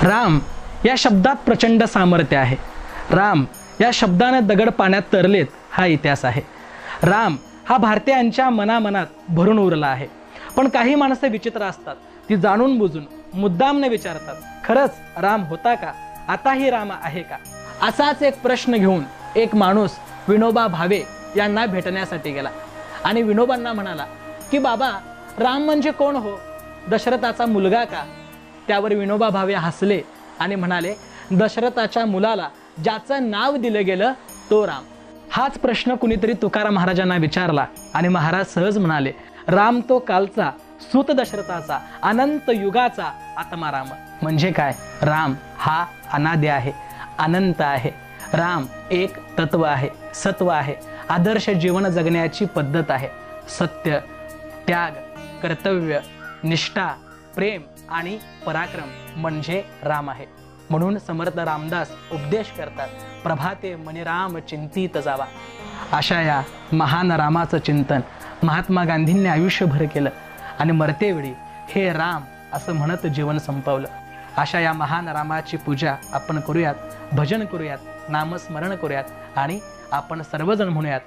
राम या शब्दात प्रचंड सामर्थ्य आहे. राम या शब्दाने दगड पाण्यात तरलेत हा इतिहास आहे. राम हा भारतीयांच्या मनामनात भरून उरला आहे. पण काही माणसं विचित्र असतात, ती जाणून बुजून मुद्दाम न विचारतात, खरंच राम होता का, आताही राम आहे का. असाच एक प्रश्न घेऊन एक माणूस विनोबा भावे यांना भेटण्यासाठी गेला आणि विनोबांना म्हणाला की बाबा, राम म्हणजे कोण हो, दशरथाचा मुलगा का. त्यावर विनोबा भावे हसले आणि म्हणाले, दशरथाच्या मुलाला ज्याचं नाव दिलं गेलं तो राम. हाच प्रश्न कुणीतरी तुकाराम महाराजांना विचारला आणि महाराज सहज म्हणाले, राम तो कालचा सूत दशरथाचा अनंत युगाचा आत्मा राम. म्हणजे काय, राम हा अनादि आहे, अनंत आहे. राम एक तत्व आहे, सत्व आहे, आदर्श जीवन जगण्याची पद्धत आहे. सत्य, त्याग, कर्तव्य, निष्ठा, प्रेम आणि पराक्रम म्हणजे राम आहे. म्हणून समर्थ रामदास उपदेश करतात, प्रभाते मनी राम चिंतित जावा. अशा या महान रामाचं चिंतन महात्मा गांधींनी आयुष्यभर केलं आणि मरतेवेळी हे राम असं म्हणत जीवन संपवलं. अशा या महान रामाची पूजा आपण करूयात, भजन करूयात, नामस्मरण करूयात आणि आपण सर्वजण म्हणूयात,